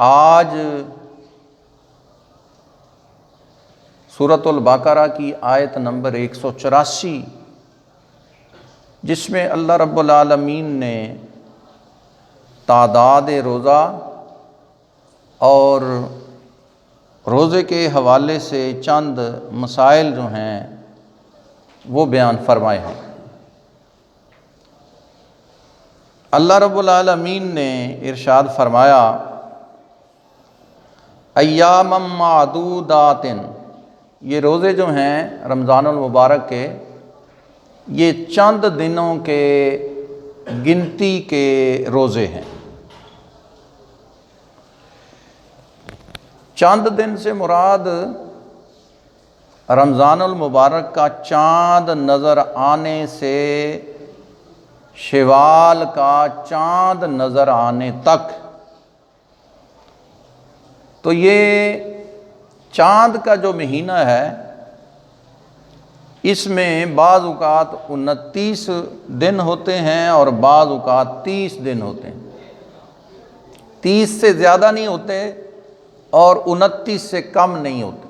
آج سورۃ البقرہ کی آیت نمبر 184، جس میں اللہ رب العالمین نے تعداد روزہ اور روزے کے حوالے سے چند مسائل جو ہیں وہ بیان فرمائے ہیں۔ اللہ رب العالمین نے ارشاد فرمایا ایام معدودات، یہ روزے جو ہیں رمضان المبارک کے، یہ چند دنوں کے گنتی کے روزے ہیں۔ چند دن سے مراد رمضان المبارک کا چاند نظر آنے سے شوال کا چاند نظر آنے تک، تو یہ چاند کا جو مہینہ ہے اس میں بعض اوقات 29 دن ہوتے ہیں اور بعض اوقات 30 دن ہوتے ہیں۔ 30 سے زیادہ نہیں ہوتے اور 29 سے کم نہیں ہوتے،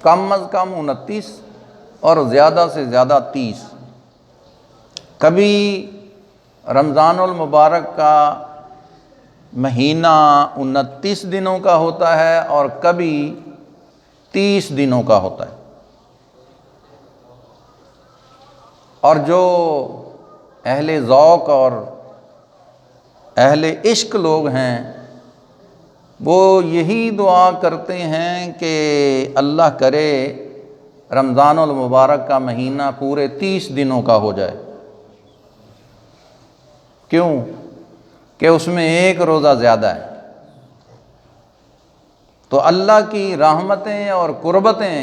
کم از کم 29 اور زیادہ سے زیادہ 30۔ کبھی رمضان المبارک کا مہینہ 29 دنوں کا ہوتا ہے اور کبھی 30 دنوں کا ہوتا ہے، اور جو اہل ذوق اور اہل عشق لوگ ہیں وہ یہی دعا کرتے ہیں کہ اللہ کرے رمضان المبارک کا مہینہ پورے 30 دنوں کا ہو جائے۔ کیوں؟ کہ اس میں ایک روزہ زیادہ ہے، تو اللہ کی رحمتیں اور قربتیں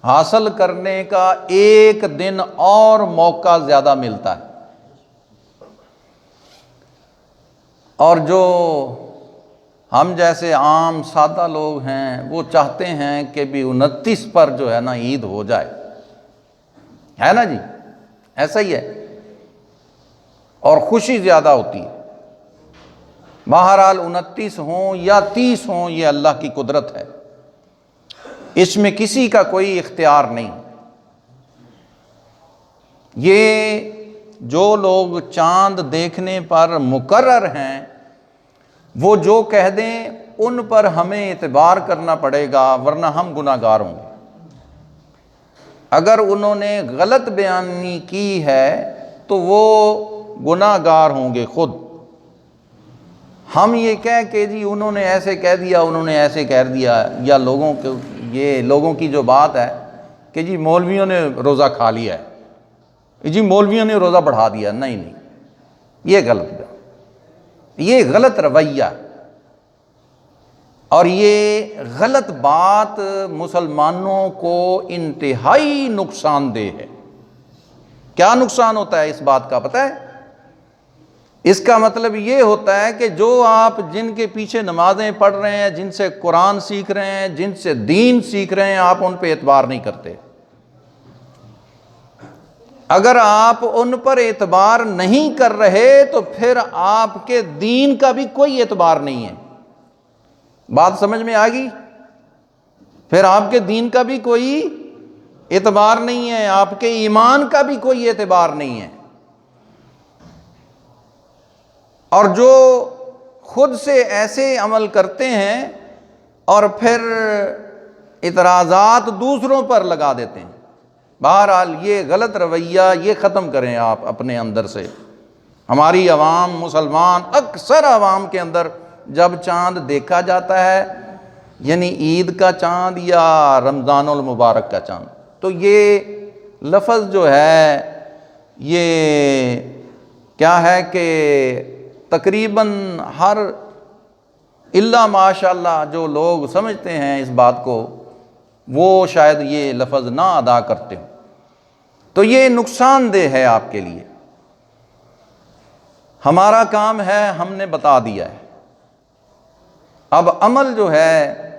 حاصل کرنے کا ایک دن اور موقع زیادہ ملتا ہے۔ اور جو ہم جیسے عام سادہ لوگ ہیں وہ چاہتے ہیں کہ بھی 29 پر جو ہے نا عید ہو جائے، ہے نا جی، ایسا ہی ہے، اور خوشی زیادہ ہوتی ہے۔ بہرحال 29 ہوں یا 30 ہوں، یہ اللہ کی قدرت ہے، اس میں کسی کا کوئی اختیار نہیں۔ یہ جو لوگ چاند دیکھنے پر مقرر ہیں وہ جو کہہ دیں ان پر ہمیں اعتبار کرنا پڑے گا، ورنہ ہم گناہ گار ہوں گے۔ اگر انہوں نے غلط بیانی کی ہے تو وہ گناہ گار ہوں گے خود۔ ہم یہ کہہ کہ جی انہوں نے ایسے کہہ دیا، انہوں نے ایسے کہہ دیا، یا لوگوں کی جو بات ہے کہ جی مولویوں نے روزہ کھا لیا ہے، جی مولویوں نے روزہ بڑھا دیا، نہیں، یہ غلط ہے، یہ غلط رویہ، اور یہ غلط بات مسلمانوں کو انتہائی نقصان دہ ہے۔ کیا نقصان ہوتا ہے اس بات کا پتہ ہے؟ اس کا مطلب یہ ہوتا ہے کہ جو آپ جن کے پیچھے نمازیں پڑھ رہے ہیں، جن سے قرآن سیکھ رہے ہیں، جن سے دین سیکھ رہے ہیں، آپ ان پہ اعتبار نہیں کرتے۔ اگر آپ ان پر اعتبار نہیں کر رہے تو پھر آپ کے دین کا بھی کوئی اعتبار نہیں ہے۔ بات سمجھ میں آ گئی؟ پھر آپ کے دین کا بھی کوئی اعتبار نہیں ہے، آپ کے ایمان کا بھی کوئی اعتبار نہیں ہے۔ اور جو خود سے ایسے عمل کرتے ہیں اور پھر اعتراضات دوسروں پر لگا دیتے ہیں، بہرحال یہ غلط رویہ یہ ختم کریں آپ اپنے اندر سے۔ ہماری عوام، مسلمان اکثر عوام کے اندر جب چاند دیکھا جاتا ہے، یعنی عید کا چاند یا رمضان المبارک کا چاند، تو یہ لفظ جو ہے یہ کیا ہے کہ تقریباً ہر الا ماشاء اللہ جو لوگ سمجھتے ہیں اس بات کو وہ شاید یہ لفظ نہ ادا کرتے ہوں، تو یہ نقصان دہ ہے آپ کے لیے۔ ہمارا کام ہے، ہم نے بتا دیا ہے، اب عمل جو ہے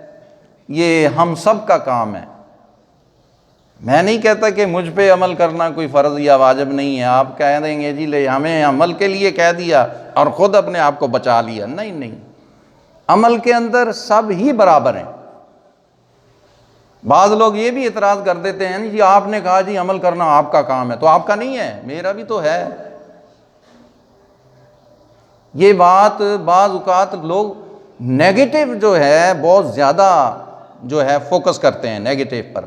یہ ہم سب کا کام ہے۔ میں نہیں کہتا کہ مجھ پہ عمل کرنا کوئی فرض یا واجب نہیں ہے، آپ کہہ دیں گے جی لے ہمیں عمل کے لیے کہہ دیا اور خود اپنے آپ کو بچا لیا، نہیں، عمل کے اندر سب ہی برابر ہیں۔ بعض لوگ یہ بھی اعتراض کر دیتے ہیں جی آپ نے کہا جی عمل کرنا آپ کا کام ہے، تو آپ کا نہیں ہے، میرا بھی تو ہے۔ یہ بات بعض اوقات لوگ نیگیٹو جو ہے بہت زیادہ جو ہے فوکس کرتے ہیں نیگیٹو پر،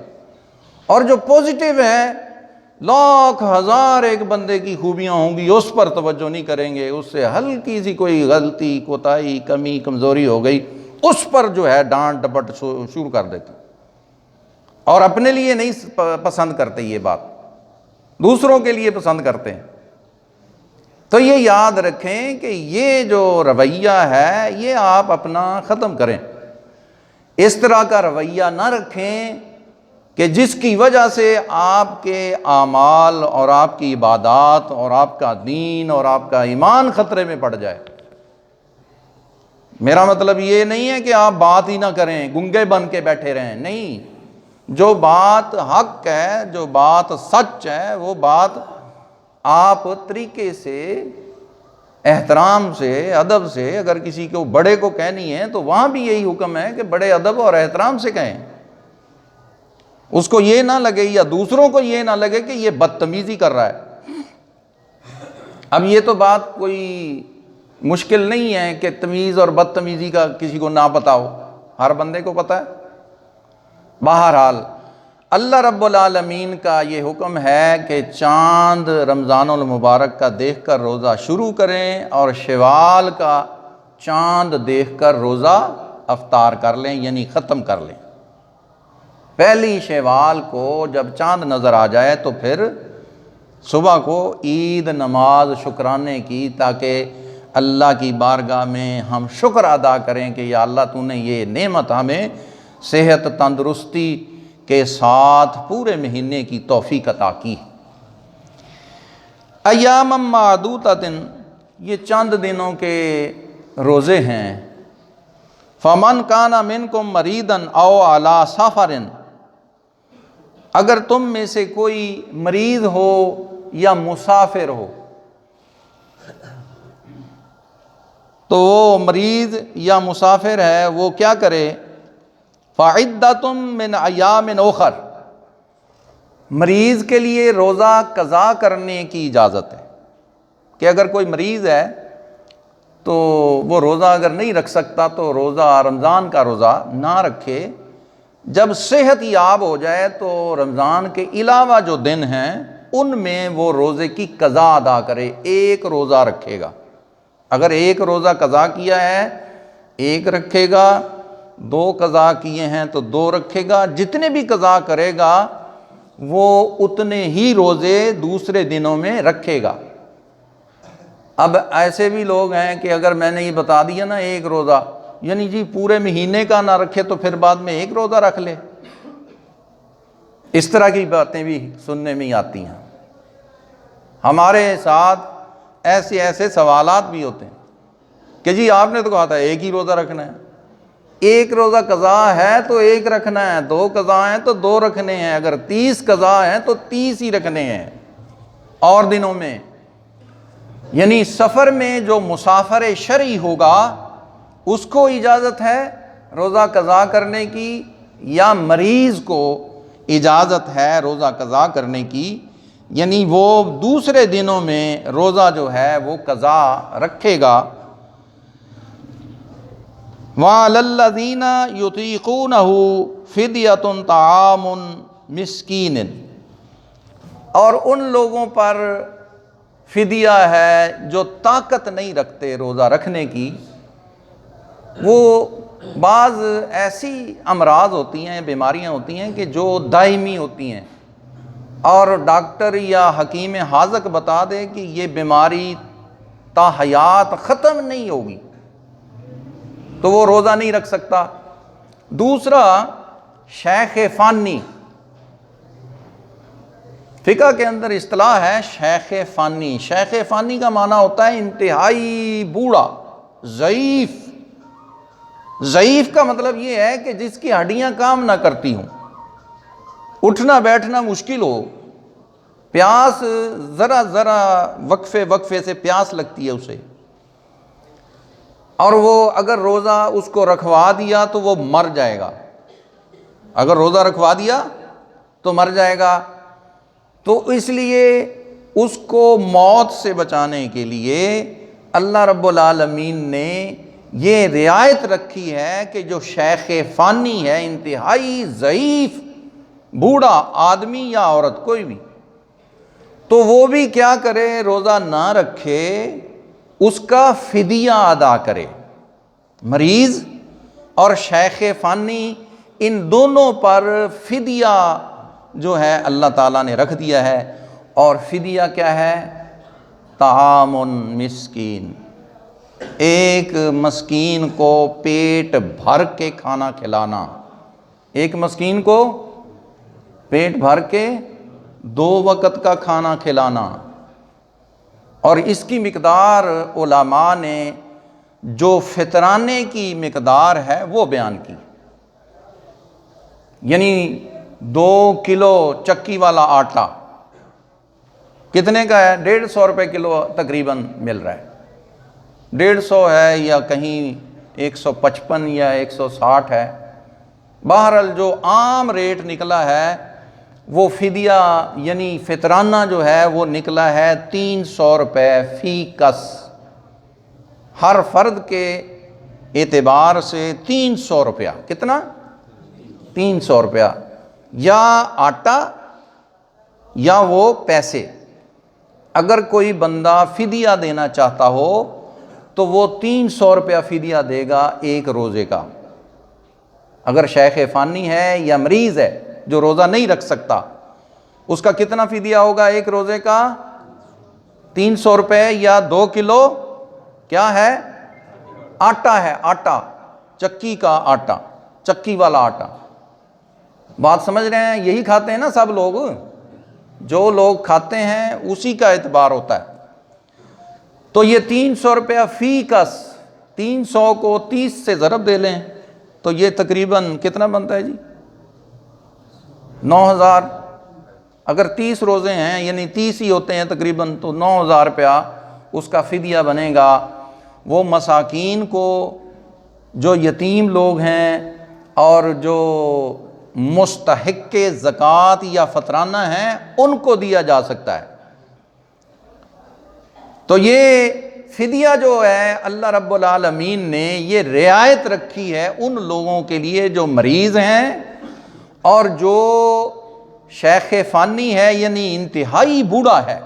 اور جو پوزیٹیو ہے لاکھ ہزار ایک بندے کی خوبیاں ہوں گی اس پر توجہ نہیں کریں گے، اس سے ہلکی سی کوئی غلطی کوتاہی کمی کمزوری ہو گئی اس پر جو ہے ڈانٹ ڈپٹ شروع کر دیتے، اور اپنے لیے نہیں پسند کرتے، یہ بات دوسروں کے لیے پسند کرتے ہیں۔ تو یہ یاد رکھیں کہ یہ جو رویہ ہے یہ آپ اپنا ختم کریں، اس طرح کا رویہ نہ رکھیں کہ جس کی وجہ سے آپ کے اعمال اور آپ کی عبادات اور آپ کا دین اور آپ کا ایمان خطرے میں پڑ جائے۔ میرا مطلب یہ نہیں ہے کہ آپ بات ہی نہ کریں، گنگے بن کے بیٹھے رہیں، نہیں، جو بات حق ہے، جو بات سچ ہے، وہ بات آپ طریقے سے، احترام سے، ادب سے، اگر کسی کو بڑے کو کہنی ہے تو وہاں بھی یہی حکم ہے کہ بڑے ادب اور احترام سے کہیں، اس کو یہ نہ لگے یا دوسروں کو یہ نہ لگے کہ یہ بدتمیزی کر رہا ہے۔ اب یہ تو بات کوئی مشکل نہیں ہے کہ تمیز اور بدتمیزی کا کسی کو نہ پتہ ہو، ہر بندے کو پتہ ہے۔ بہرحال اللہ رب العالمین کا یہ حکم ہے کہ چاند رمضان المبارک کا دیکھ کر روزہ شروع کریں اور شوال کا چاند دیکھ کر روزہ افطار کر لیں، یعنی ختم کر لیں۔ پہلی شوال کو جب چاند نظر آ جائے تو پھر صبح کو عید نماز شکرانے کی، تاکہ اللہ کی بارگاہ میں ہم شکر ادا کریں کہ یا اللہ تو نے یہ نعمت ہمیں صحت تندرستی کے ساتھ پورے مہینے کی توفیق عطا کی۔ ایام معدودۃ، یہ چند دنوں کے روزے ہیں۔ فمن کان منکم مریضا او علی سفر، اگر تم میں سے کوئی مریض ہو یا مسافر ہو تو وہ مریض یا مسافر ہے وہ کیا کرے؟ فعدۃ من ایام اخر، مریض کے لیے روزہ قضا کرنے کی اجازت ہے کہ اگر کوئی مریض ہے تو وہ روزہ اگر نہیں رکھ سکتا تو روزہ رمضان کا روزہ نہ رکھے، جب صحت یاب ہو جائے تو رمضان کے علاوہ جو دن ہیں ان میں وہ روزے کی قضا ادا کرے، ایک روزہ رکھے گا۔ اگر ایک روزہ قضا کیا ہے ایک رکھے گا، دو قضا کیے ہیں تو دو رکھے گا، جتنے بھی قضا کرے گا وہ اتنے ہی روزے دوسرے دنوں میں رکھے گا۔ اب ایسے بھی لوگ ہیں کہ اگر میں نے یہ بتا دیا نا ایک روزہ، یعنی جی پورے مہینے کا نہ رکھے تو پھر بعد میں ایک روزہ رکھ لے، اس طرح کی باتیں بھی سننے میں آتی ہیں۔ ہمارے ساتھ ایسے ایسے سوالات بھی ہوتے ہیں کہ جی آپ نے تو کہا تھا ایک ہی روزہ رکھنا ہے، ایک روزہ قضا ہے تو ایک رکھنا ہے، دو قضا ہیں تو دو رکھنے ہیں، اگر 30 قضا ہیں تو 30 ہی رکھنے ہیں۔ اور دنوں میں یعنی سفر میں جو مسافر شرعی ہوگا اس کو اجازت ہے روزہ قضا کرنے کی، یا مریض کو اجازت ہے روزہ قضا کرنے کی، یعنی وہ دوسرے دنوں میں روزہ جو ہے وہ قضا رکھے گا۔ وَعَلَى الَّذِينَ يُطِيقُونَهُ فِدْيَةٌ طَعَامٌ مِسْكِينٍ، اور ان لوگوں پر فدیہ ہے جو طاقت نہیں رکھتے روزہ رکھنے کی۔ وہ بعض ایسی امراض ہوتی ہیں، بیماریاں ہوتی ہیں کہ جو دائمی ہوتی ہیں اور ڈاکٹر یا حکیم حاذق بتا دے کہ یہ بیماری تا حیات ختم نہیں ہوگی تو وہ روزہ نہیں رکھ سکتا۔ دوسرا شیخ فانی، فقہ کے اندر اصطلاح ہے شیخ فانی۔ شیخ فانی کا معنی ہوتا ہے انتہائی بوڑھا، ضعیف۔ ضعیف کا مطلب یہ ہے کہ جس کی ہڈیاں کام نہ کرتی ہوں، اٹھنا بیٹھنا مشکل ہو، پیاس ذرا ذرا وقفے سے پیاس لگتی ہے اسے، اور وہ اگر روزہ اس کو رکھوا دیا تو وہ مر جائے گا، اگر روزہ رکھوا دیا تو مر جائے گا۔ تو اس لیے اس کو موت سے بچانے کے لیے اللہ رب العالمین نے یہ رعایت رکھی ہے کہ جو شیخ فانی ہے، انتہائی ضعیف بوڑھا آدمی یا عورت کوئی بھی، تو وہ بھی کیا کرے، روزہ نہ رکھے، اس کا فدیہ ادا کرے۔ مریض اور شیخ فانی ان دونوں پر فدیہ جو ہے اللہ تعالیٰ نے رکھ دیا ہے۔ اور فدیہ کیا ہے؟ طعام مسکین، ایک مسکین کو پیٹ بھر کے کھانا کھلانا، ایک مسکین کو پیٹ بھر کے 2 وقت کا کھانا کھلانا۔ اور اس کی مقدار علماء نے جو فطرانے کی مقدار ہے وہ بیان کی، یعنی 2 کلو چکی والا آٹا کتنے کا ہے؟ 150 روپے کلو تقریباً مل رہا ہے، 150 ہے یا کہیں 155 یا 160 ہے، بہرحال جو عام ریٹ نکلا ہے وہ فدیہ یعنی فطرانہ جو ہے وہ نکلا ہے 300 روپے فی کس، ہر فرد کے اعتبار سے 300 روپیہ، کتنا؟ 300 روپیہ، یا آٹا یا وہ پیسے۔ اگر کوئی بندہ فدیہ دینا چاہتا ہو تو وہ 300 روپیہ فدیہ دے گا ایک روزے کا۔ اگر شیخ فانی ہے یا مریض ہے جو روزہ نہیں رکھ سکتا، اس کا کتنا فدیہ ہوگا ایک روزے کا؟ 300 روپے یا 2 کلو کیا ہے؟ آٹا ہے، آٹا، چکی کا آٹا، چکی والا آٹا۔ بات سمجھ رہے ہیں؟ یہی کھاتے ہیں نا سب لوگ، جو لوگ کھاتے ہیں اسی کا اعتبار ہوتا ہے۔ تو یہ 300 روپیہ فی کس، 300 کو 30 سے ضرب دے لیں تو یہ تقریباً کتنا بنتا ہے جی؟ 9000۔ اگر 30 روزے ہیں یعنی 30 ہی ہوتے ہیں تقریباً، تو 9000 روپیہ اس کا فدیہ بنے گا۔ وہ مساکین کو، جو یتیم لوگ ہیں اور جو مستحق زکوٰۃ یا فطرانہ ہیں، ان کو دیا جا سکتا ہے۔ تو یہ فدیہ جو ہے اللہ رب العالمین نے یہ رعایت رکھی ہے ان لوگوں کے لیے جو مریض ہیں اور جو شیخ فانی ہے یعنی انتہائی بوڑھا ہے،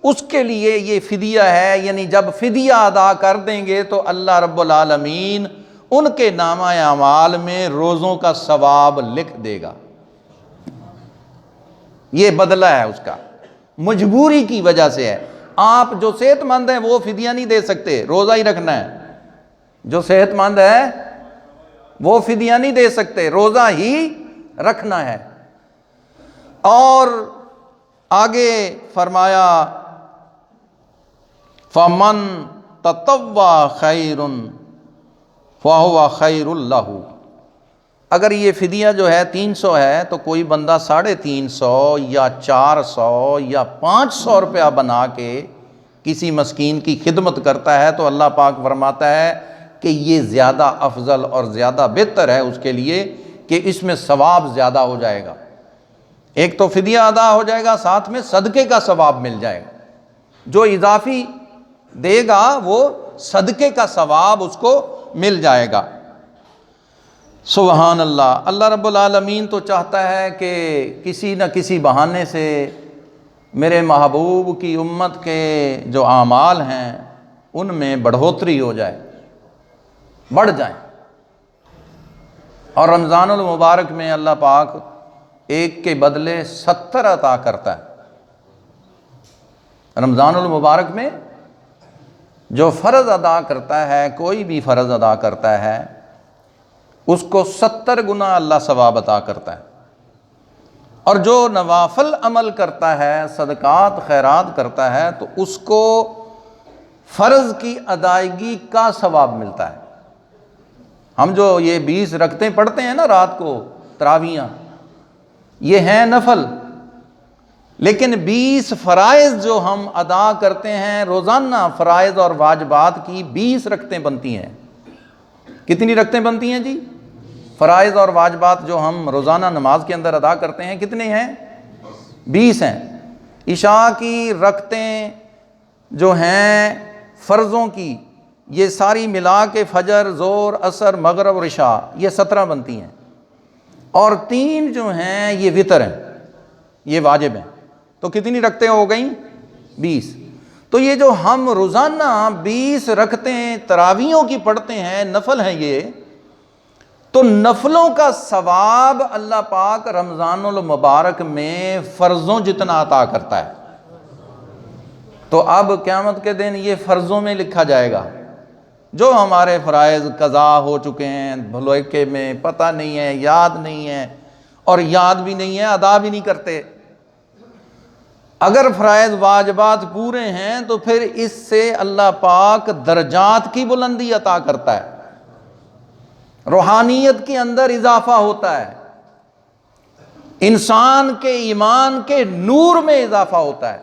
اس کے لیے یہ فدیہ ہے۔ یعنی جب فدیہ ادا کر دیں گے تو اللہ رب العالمین ان کے نامہ اعمال میں روزوں کا ثواب لکھ دے گا۔ یہ بدلہ ہے اس کا، مجبوری کی وجہ سے ہے۔ آپ جو صحت مند ہیں وہ فدیہ نہیں دے سکتے، روزہ ہی رکھنا ہے۔ جو صحت مند ہے وہ فدیہ نہیں دے سکتے، روزہ ہی رکھنا ہے۔ اور آگے فرمایا فَمَن تَطَوَّعَ خَيْرٌ فَهُوَ خَيْرٌ لَهُ۔ اگر یہ فدیہ جو ہے 300 ہے تو کوئی بندہ 350 یا 400 یا 500 روپیہ بنا کے کسی مسکین کی خدمت کرتا ہے تو اللہ پاک فرماتا ہے کہ یہ زیادہ افضل اور زیادہ بہتر ہے اس کے لیے، کہ اس میں ثواب زیادہ ہو جائے گا۔ ایک تو فدیہ ادا ہو جائے گا، ساتھ میں صدقے کا ثواب مل جائے گا۔ جو اضافی دے گا وہ صدقے کا ثواب اس کو مل جائے گا۔ سبحان اللہ۔ اللہ رب العالمین تو چاہتا ہے کہ کسی نہ کسی بہانے سے میرے محبوب کی امت کے جو اعمال ہیں ان میں بڑھوتری ہو جائے، بڑھ جائیں۔ اور رمضان المبارک میں اللہ پاک ایک کے بدلے 70 عطا کرتا ہے۔ رمضان المبارک میں جو فرض ادا کرتا ہے، کوئی بھی فرض ادا کرتا ہے، اس کو 70 گنا اللہ ثواب عطا کرتا ہے۔ اور جو نوافل عمل کرتا ہے، صدقات خیرات کرتا ہے، تو اس کو فرض کی ادائیگی کا ثواب ملتا ہے۔ ہم جو یہ 20 رکعتیں پڑھتے ہیں نا رات کو تراویحاں، یہ ہیں نفل، لیکن 20 فرائض جو ہم ادا کرتے ہیں روزانہ، فرائض اور واجبات کی 20 رکعتیں بنتی ہیں۔ کتنی رکعتیں بنتی ہیں جی؟ فرائض اور واجبات جو ہم روزانہ نماز کے اندر ادا کرتے ہیں کتنے ہیں؟ 20 ہیں۔ عشاء کی رکعتیں جو ہیں فرضوں کی، یہ ساری ملا کے فجر، ظہر، عصر، مغرب اور عشاء، یہ 17 بنتی ہیں، اور 3 جو ہیں یہ وتر ہیں، یہ واجب ہیں۔ تو کتنی رکعتیں ہو گئیں؟ 20۔ تو یہ جو ہم روزانہ 20 رکعتیں تراویحوں کی پڑھتے ہیں، نفل ہیں یہ، تو نفلوں کا ثواب اللہ پاک رمضان المبارک میں فرضوں جتنا عطا کرتا ہے۔ تو اب قیامت کے دن یہ فرضوں میں لکھا جائے گا۔ جو ہمارے فرائض قضا ہو چکے ہیں بھلوکے میں، پتہ نہیں ہے، یاد نہیں ہے، اور یاد بھی نہیں ہے، ادا بھی نہیں کرتے۔ اگر فرائض واجبات پورے ہیں تو پھر اس سے اللہ پاک درجات کی بلندی عطا کرتا ہے، روحانیت کے اندر اضافہ ہوتا ہے، انسان کے ایمان کے نور میں اضافہ ہوتا ہے۔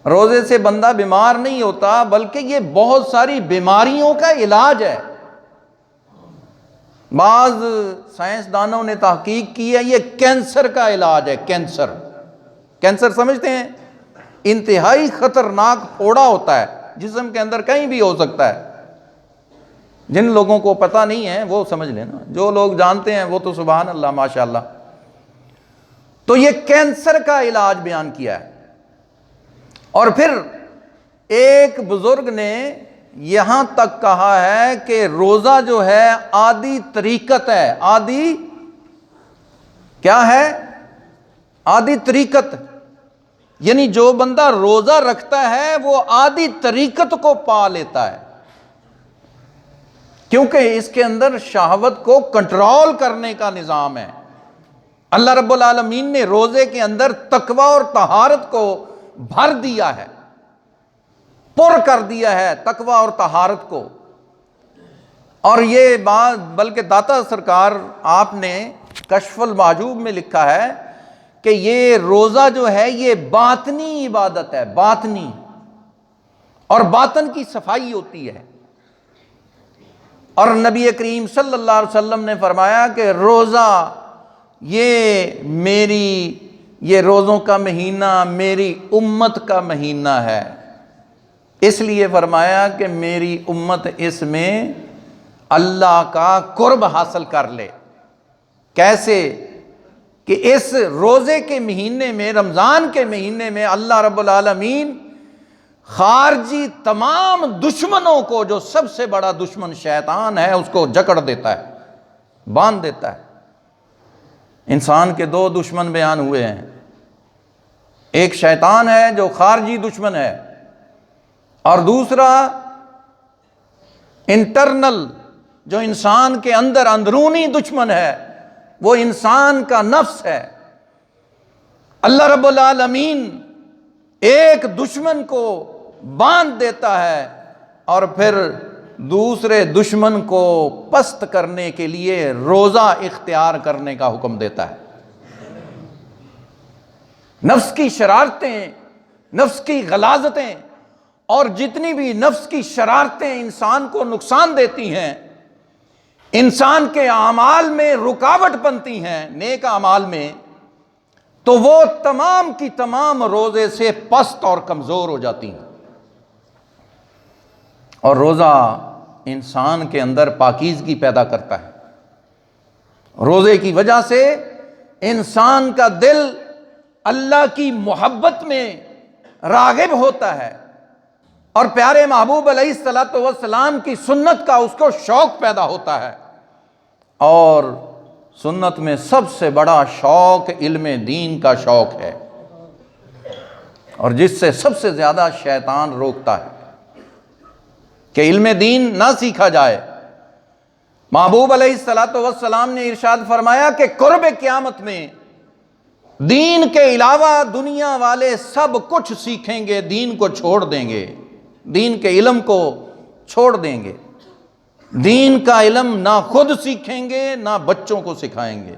روزے سے بندہ بیمار نہیں ہوتا، بلکہ یہ بہت ساری بیماریوں کا علاج ہے۔ بعض سائنسدانوں نے تحقیق کی ہے، یہ کینسر کا علاج ہے۔ کینسر سمجھتے ہیں؟ انتہائی خطرناک پھوڑا ہوتا ہے، جسم کے اندر کہیں بھی ہو سکتا ہے۔ جن لوگوں کو پتہ نہیں ہے وہ سمجھ لینا، جو لوگ جانتے ہیں وہ تو سبحان اللہ ماشاءاللہ۔ تو یہ کینسر کا علاج بیان کیا ہے۔ اور پھر ایک بزرگ نے یہاں تک کہا ہے کہ روزہ جو ہے عادی طریقت ہے۔ عادی کیا ہے؟ عادی طریقت، یعنی جو بندہ روزہ رکھتا ہے وہ عادی طریقت کو پا لیتا ہے، کیونکہ اس کے اندر شہوت کو کنٹرول کرنے کا نظام ہے۔ اللہ رب العالمین نے روزے کے اندر تقوی اور طہارت کو بھر دیا ہے، پر کر دیا ہے تقوی اور طہارت کو۔ اور یہ بات بلکہ داتا سرکار آپ نے کشف المحجوب میں لکھا ہے کہ یہ روزہ جو ہے یہ باطنی عبادت ہے، باطنی، اور باطن کی صفائی ہوتی ہے۔ اور نبی کریم صلی اللہ علیہ وسلم نے فرمایا کہ روزہ یہ روزوں کا مہینہ میری امت کا مہینہ ہے، اس لیے فرمایا کہ میری امت اس میں اللہ کا قرب حاصل کر لے۔ کیسے؟ کہ اس روزے کے مہینے میں، رمضان کے مہینے میں اللہ رب العالمین خارجی تمام دشمنوں کو، جو سب سے بڑا دشمن شیطان ہے، اس کو جکڑ دیتا ہے، باندھ دیتا ہے۔ انسان کے 2 دشمن بیان ہوئے ہیں، ایک شیطان ہے جو خارجی دشمن ہے، اور دوسرا انٹرنل جو انسان کے اندر اندرونی دشمن ہے، وہ انسان کا نفس ہے۔ اللہ رب العالمین ایک دشمن کو باندھ دیتا ہے اور پھر دوسرے دشمن کو پست کرنے کے لیے روزہ اختیار کرنے کا حکم دیتا ہے۔ نفس کی شرارتیں، نفس کی غلاظتیں، اور جتنی بھی نفس کی شرارتیں انسان کو نقصان دیتی ہیں، انسان کے اعمال میں رکاوٹ بنتی ہیں، نیک اعمال میں، تو وہ تمام کی تمام روزے سے پست اور کمزور ہو جاتی ہیں۔ اور روزہ انسان کے اندر پاکیزگی پیدا کرتا ہے۔ روزے کی وجہ سے انسان کا دل اللہ کی محبت میں راغب ہوتا ہے، اور پیارے محبوب علیہ الصلوۃ والسلام کی سنت کا اس کو شوق پیدا ہوتا ہے۔ اور سنت میں سب سے بڑا شوق علم دین کا شوق ہے، اور جس سے سب سے زیادہ شیطان روکتا ہے کہ علم دین نہ سیکھا جائے۔ محبوب علیہ الصلوۃ والسلام نے ارشاد فرمایا کہ قرب قیامت میں دین کے علاوہ دنیا والے سب کچھ سیکھیں گے، دین کو چھوڑ دیں گے، دین کے علم کو چھوڑ دیں گے، دین کا علم نہ خود سیکھیں گے نہ بچوں کو سکھائیں گے۔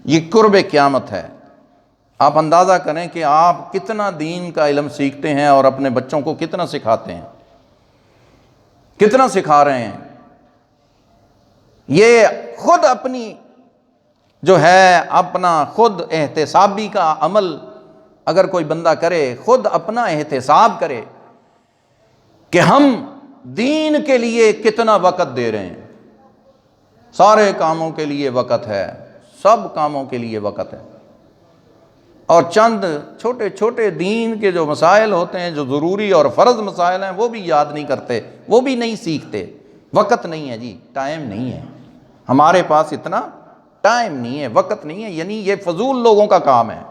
یہ قرب قیامت ہے۔ آپ اندازہ کریں کہ آپ کتنا دین کا علم سیکھتے ہیں اور اپنے بچوں کو کتنا سکھاتے ہیں، کتنا سکھا رہے ہیں۔ یہ خود اپنی جو ہے اپنا خود احتسابی کا عمل اگر کوئی بندہ کرے، خود اپنا احتساب کرے کہ ہم دین کے لیے کتنا وقت دے رہے ہیں۔ سارے کاموں کے لیے وقت ہے، سب کاموں کے لیے وقت ہے، اور چند چھوٹے چھوٹے دین کے جو مسائل ہوتے ہیں، جو ضروری اور فرض مسائل ہیں، وہ بھی یاد نہیں کرتے، وہ بھی نہیں سیکھتے۔ وقت نہیں ہے جی، ٹائم نہیں ہے، ہمارے پاس اتنا ٹائم نہیں ہے، وقت نہیں ہے، یعنی یہ فضول لوگوں کا کام ہے۔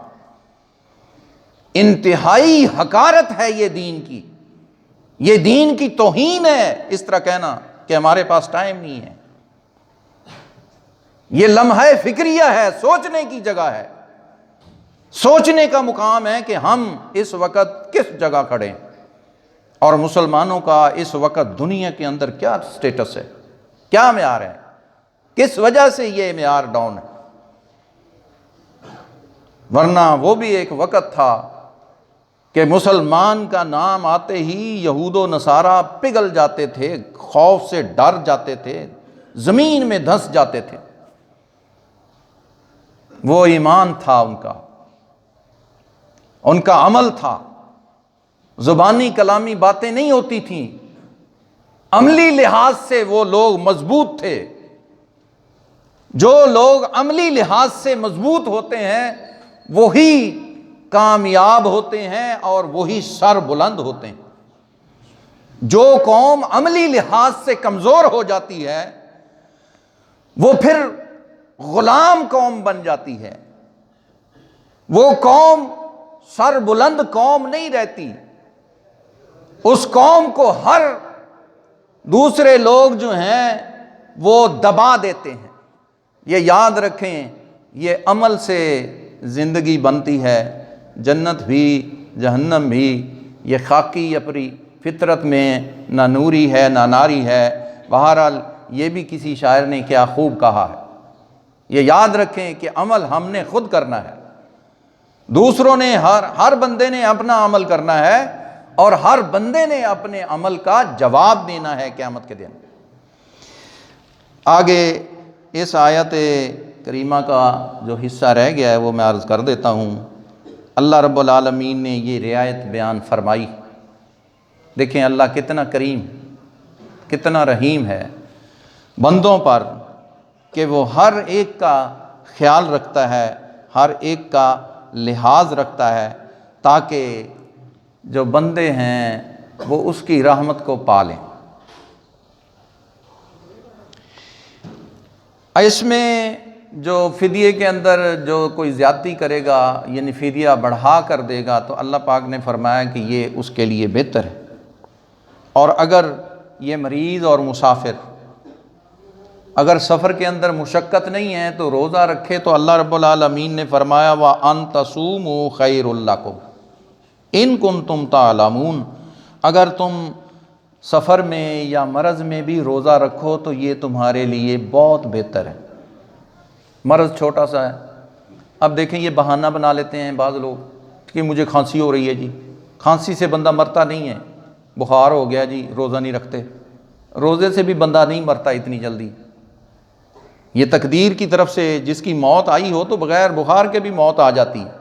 انتہائی حقارت ہے یہ دین کی، یہ دین کی توہین ہے اس طرح کہنا کہ ہمارے پاس ٹائم نہیں ہے۔ یہ لمحہ فکریہ ہے، سوچنے کی جگہ ہے، سوچنے کا مقام ہے کہ ہم اس وقت کس جگہ کھڑے ہیں، اور مسلمانوں کا اس وقت دنیا کے اندر کیا سٹیٹس ہے، کیا معیار ہے، کس وجہ سے یہ معیار ڈاؤن ہے۔ ورنہ وہ بھی ایک وقت تھا کہ مسلمان کا نام آتے ہی یہود و نصارہ پگھل جاتے تھے، خوف سے ڈر جاتے تھے، زمین میں دھنس جاتے تھے۔ وہ ایمان تھا ان کا عمل تھا، زبانی کلامی باتیں نہیں ہوتی تھیں، عملی لحاظ سے وہ لوگ مضبوط تھے۔ جو لوگ عملی لحاظ سے مضبوط ہوتے ہیں وہی کامیاب ہوتے ہیں اور وہی سر بلند ہوتے ہیں۔ جو قوم عملی لحاظ سے کمزور ہو جاتی ہے وہ پھر غلام قوم بن جاتی ہے، وہ قوم سر بلند قوم نہیں رہتی۔ اس قوم کو ہر دوسرے لوگ جو ہیں وہ دبا دیتے ہیں۔ یہ یاد رکھیں، یہ عمل سے زندگی بنتی ہے، جنت بھی جہنم بھی۔ یہ خاکی اپنی فطرت میں نہ نوری ہے نہ ناری ہے۔ بہرحال یہ بھی کسی شاعر نے کیا خوب کہا ہے، یہ یاد رکھیں کہ عمل ہم نے خود کرنا ہے، دوسروں نے ہر بندے نے اپنا عمل کرنا ہے، اور ہر بندے نے اپنے عمل کا جواب دینا ہے قیامت کے دن۔ آگے اس آیت کریمہ کا جو حصہ رہ گیا ہے وہ میں عرض کر دیتا ہوں۔ اللہ رب العالمین نے یہ رعایت بیان فرمائی۔ دیکھیں اللہ کتنا کریم، کتنا رحیم ہے بندوں پر، کہ وہ ہر ایک کا خیال رکھتا ہے، ہر ایک کا لحاظ رکھتا ہے، تاکہ جو بندے ہیں وہ اس کی رحمت کو پالیں۔ اس میں جو فدیے کے اندر جو کوئی زیادتی کرے گا، یعنی فدیہ بڑھا کر دے گا، تو اللہ پاک نے فرمایا کہ یہ اس کے لیے بہتر ہے۔ اور اگر یہ مریض اور مسافر اگر سفر کے اندر مشقت نہیں ہے تو روزہ رکھے، تو اللہ رب العالمین نے فرمایا وَأَن تَصُومُوا خَيْرٌ لَكُمْ إِن كُنتُمْ تَعْلَمُونَ، اگر تم سفر میں یا مرض میں بھی روزہ رکھو تو یہ تمہارے لیے بہت بہتر ہے۔ مرض چھوٹا سا ہے، اب دیکھیں یہ بہانہ بنا لیتے ہیں بعض لوگ کہ مجھے کھانسی ہو رہی ہے جی، کھانسی سے بندہ مرتا نہیں ہے، بخار ہو گیا جی روزہ نہیں رکھتے۔ روزے سے بھی بندہ نہیں مرتا اتنی جلدی، یہ تقدیر کی طرف سے جس کی موت آئی ہو تو بغیر بخار کے بھی موت آ جاتی ہے۔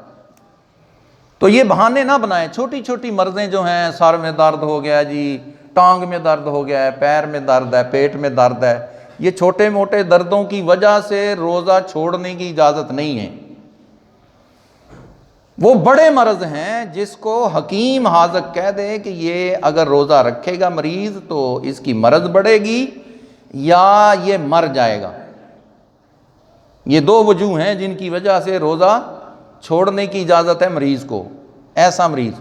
تو یہ بہانے نہ بنائیں، چھوٹی چھوٹی مرضیں جو ہیں، سر میں درد ہو گیا جی، ٹانگ میں درد ہو گیا ہے، پیر میں درد ہے، پیٹ میں درد ہے، یہ چھوٹے موٹے دردوں کی وجہ سے روزہ چھوڑنے کی اجازت نہیں ہے۔ وہ بڑے مرض ہیں جس کو حکیم حاذق کہہ دے کہ یہ اگر روزہ رکھے گا مریض تو اس کی مرض بڑھے گی یا یہ مر جائے گا۔ یہ دو وجوہ ہیں جن کی وجہ سے روزہ چھوڑنے کی اجازت ہے مریض کو، ایسا مریض۔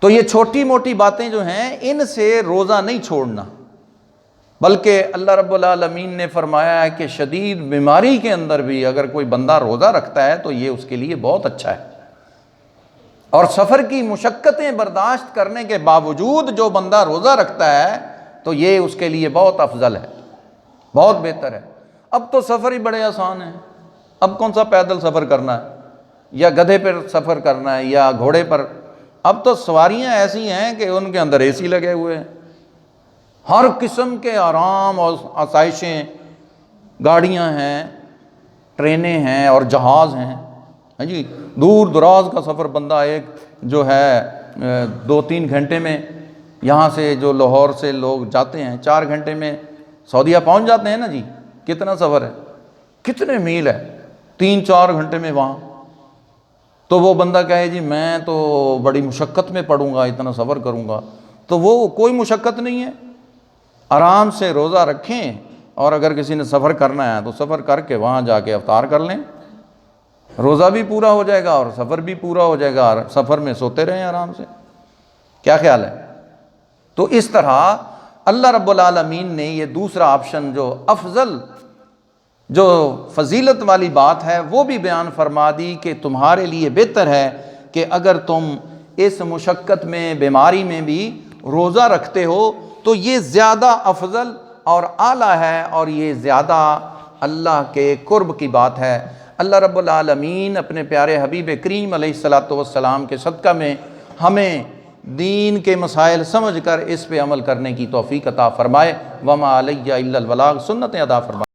تو یہ چھوٹی موٹی باتیں جو ہیں ان سے روزہ نہیں چھوڑنا، بلکہ اللہ رب العالمین نے فرمایا ہے کہ شدید بیماری کے اندر بھی اگر کوئی بندہ روزہ رکھتا ہے تو یہ اس کے لیے بہت اچھا ہے۔ اور سفر کی مشقتیں برداشت کرنے کے باوجود جو بندہ روزہ رکھتا ہے تو یہ اس کے لیے بہت افضل ہے، بہت بہتر ہے۔ اب تو سفر ہی بڑے آسان ہیں، اب کون سا پیدل سفر کرنا ہے، یا گدھے پر سفر کرنا ہے یا گھوڑے پر. اب تو سواریاں ایسی ہیں کہ ان کے اندر اے سی لگے ہوئے ہیں، ہر قسم کے آرام اور آسائشیں، گاڑیاں ہیں، ٹرینیں ہیں اور جہاز ہیں. ہاں جی، دور دراز کا سفر بندہ ایک جو ہے 2-3 گھنٹے میں، یہاں سے جو لاہور سے لوگ جاتے ہیں 4 گھنٹے میں سعودیہ پہنچ جاتے ہیں نا جی. کتنا سفر ہے، کتنے میل ہے، 3-4 گھنٹے میں وہاں. تو وہ بندہ کہے جی میں تو بڑی مشقت میں پڑوں گا، اتنا سفر کروں گا، تو وہ کوئی مشقت نہیں ہے. آرام سے روزہ رکھیں، اور اگر کسی نے سفر کرنا ہے تو سفر کر کے وہاں جا کے افطار کر لیں، روزہ بھی پورا ہو جائے گا اور سفر بھی پورا ہو جائے گا، اور سفر میں سوتے رہیں آرام سے. کیا خیال ہے؟ تو اس طرح اللہ رب العالمین نے یہ دوسرا آپشن جو افضل، جو فضیلت والی بات ہے وہ بھی بیان فرما دی کہ تمہارے لیے بہتر ہے کہ اگر تم اس مشقت میں، بیماری میں بھی روزہ رکھتے ہو تو یہ زیادہ افضل اور اعلیٰ ہے، اور یہ زیادہ اللہ کے قرب کی بات ہے. اللہ رب العالمین اپنے پیارے حبیب کریم علیہ الصلاۃ والسلام کے صدقہ میں ہمیں دین کے مسائل سمجھ کر اس پہ عمل کرنے کی توفیق عطا فرمائے. وما علیہ الا البلاغ، سنتیں ادا فرمائے.